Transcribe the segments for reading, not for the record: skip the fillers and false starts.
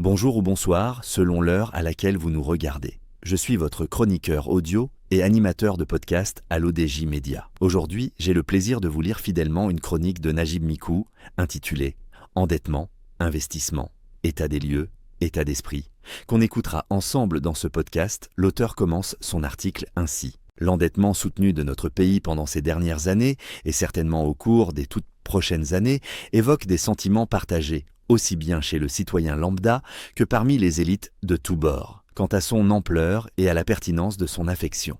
Bonjour ou bonsoir, selon l'heure à laquelle vous nous regardez. Je suis votre chroniqueur audio et animateur de podcast à l'ODJ Média. Aujourd'hui, j'ai le plaisir de vous lire fidèlement une chronique de Najib Mikou intitulée « Endettement, investissement, état des lieux, état d'esprit », qu'on écoutera ensemble dans ce podcast. L'auteur commence son article ainsi. L'endettement soutenu de notre pays pendant ces dernières années, et certainement au cours des toutes prochaines années, évoque des sentiments partagés, aussi bien chez le citoyen lambda que parmi les élites de tous bords, quant à son ampleur et à la pertinence de son affection.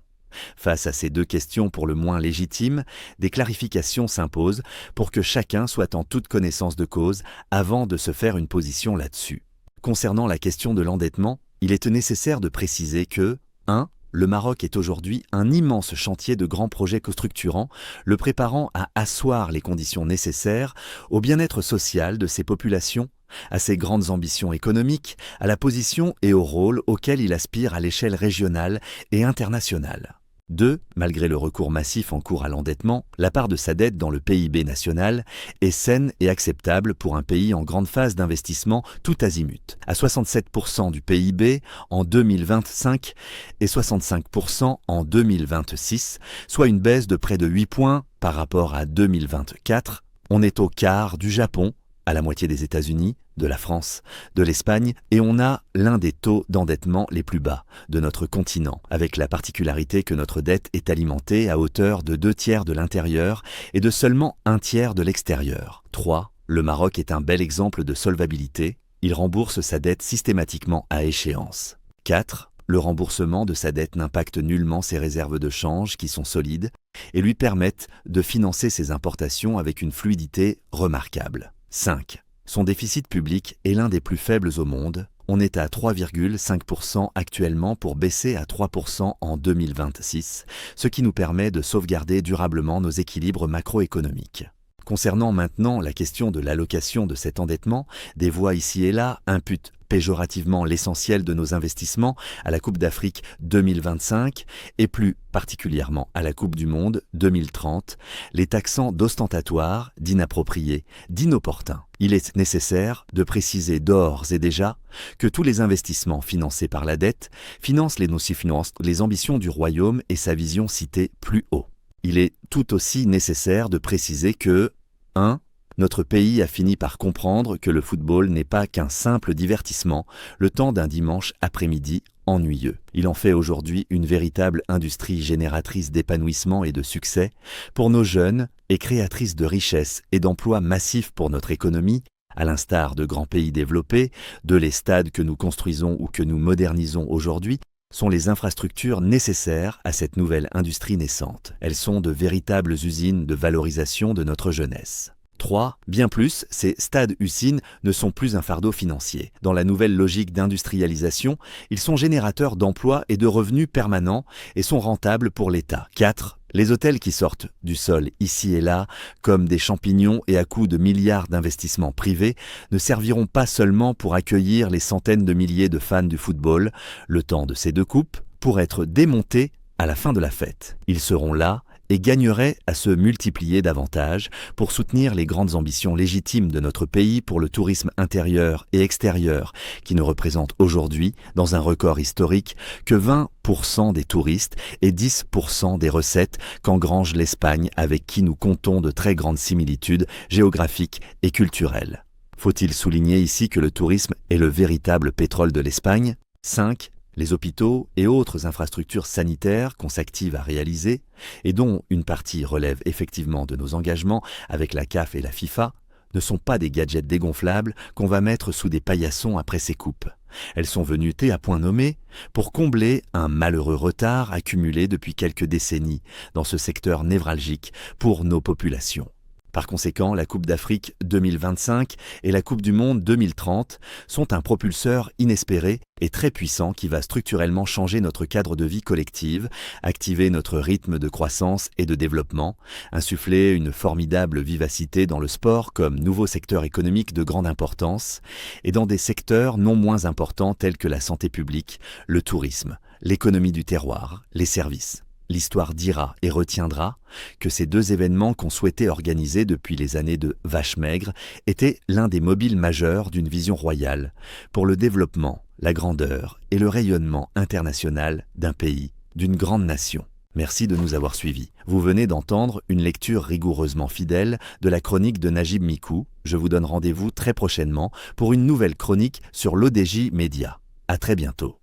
Face à ces deux questions pour le moins légitimes, des clarifications s'imposent pour que chacun soit en toute connaissance de cause avant de se faire une position là-dessus. Concernant la question de l'endettement, il est nécessaire de préciser que 1. Le Maroc est aujourd'hui un immense chantier de grands projets co-structurants, le préparant à asseoir les conditions nécessaires au bien-être social de ses populations, à ses grandes ambitions économiques, à la position et au rôle auquel il aspire à l'échelle régionale et internationale. 2. Malgré le recours massif en cours à l'endettement, la part de sa dette dans le PIB national est saine et acceptable pour un pays en grande phase d'investissement tout azimut, à 67% du PIB en 2025 et 65% en 2026, soit une baisse de près de 8 points par rapport à 2024. On est au quart du Japon, à la moitié des États-Unis, de la France, de l'Espagne, et on a l'un des taux d'endettement les plus bas de notre continent, avec la particularité que notre dette est alimentée à hauteur de 2/3 de l'intérieur et de seulement 1/3 de l'extérieur. 3. Le Maroc est un bel exemple de solvabilité, il rembourse sa dette systématiquement à échéance. 4. Le remboursement de sa dette n'impacte nullement ses réserves de change qui sont solides et lui permettent de financer ses importations avec une fluidité remarquable. 5. Son déficit public est l'un des plus faibles au monde. On est à 3,5% actuellement pour baisser à 3% en 2026, ce qui nous permet de sauvegarder durablement nos équilibres macroéconomiques. Concernant maintenant la question de l'allocation de cet endettement, des voix ici et là imputent péjorativement l'essentiel de nos investissements à la Coupe d'Afrique 2025 et plus particulièrement à la Coupe du Monde 2030, les taxant d'ostentatoires, d'inappropriés, d'inopportuns. Il est nécessaire de préciser d'ores et déjà que tous les investissements financés par la dette financent les ambitions du royaume et sa vision citée plus haut. Il est tout aussi nécessaire de préciser que 1. Notre pays a fini par comprendre que le football n'est pas qu'un simple divertissement, le temps d'un dimanche après-midi ennuyeux. Il en fait aujourd'hui une véritable industrie génératrice d'épanouissement et de succès pour nos jeunes et créatrice de richesses et d'emplois massifs pour notre économie, à l'instar de grands pays développés, les stades que nous construisons ou que nous modernisons aujourd'hui, sont les infrastructures nécessaires à cette nouvelle industrie naissante. Elles sont de véritables usines de valorisation de notre jeunesse. 3. Bien plus, ces stades-usines ne sont plus un fardeau financier. Dans la nouvelle logique d'industrialisation, ils sont générateurs d'emplois et de revenus permanents et sont rentables pour l'État. 4. Les hôtels qui sortent du sol ici et là, comme des champignons et à coups de milliards d'investissements privés, ne serviront pas seulement pour accueillir les centaines de milliers de fans du football, le temps de ces deux coupes, pour être démontés à la fin de la fête. Ils seront là et gagneraient à se multiplier davantage pour soutenir les grandes ambitions légitimes de notre pays pour le tourisme intérieur et extérieur, qui ne représente aujourd'hui, dans un record historique, que 20% des touristes et 10% des recettes qu'engrange l'Espagne, avec qui nous comptons de très grandes similitudes géographiques et culturelles. Faut-il souligner ici que le tourisme est le véritable pétrole de l'Espagne ? 5. Les hôpitaux et autres infrastructures sanitaires qu'on s'active à réaliser, et dont une partie relève effectivement de nos engagements avec la CAF et la FIFA, ne sont pas des gadgets dégonflables qu'on va mettre sous des paillassons après ces coupes. Elles sont venutées à point nommé pour combler un malheureux retard accumulé depuis quelques décennies dans ce secteur névralgique pour nos populations. Par conséquent, la Coupe d'Afrique 2025 et la Coupe du Monde 2030 sont un propulseur inespéré et très puissant qui va structurellement changer notre cadre de vie collective, activer notre rythme de croissance et de développement, insuffler une formidable vivacité dans le sport comme nouveau secteur économique de grande importance et dans des secteurs non moins importants tels que la santé publique, le tourisme, l'économie du terroir, les services, l'histoire dira et retiendra que ces deux événements qu'on souhaitait organiser depuis les années de Vache Maigre étaient l'un des mobiles majeurs d'une vision royale pour le développement, la grandeur et le rayonnement international d'un pays, d'une grande nation. Merci de nous avoir suivis. Vous venez d'entendre une lecture rigoureusement fidèle de la chronique de Najib Mikou. Je vous donne rendez-vous très prochainement pour une nouvelle chronique sur l'ODJ Média. À très bientôt.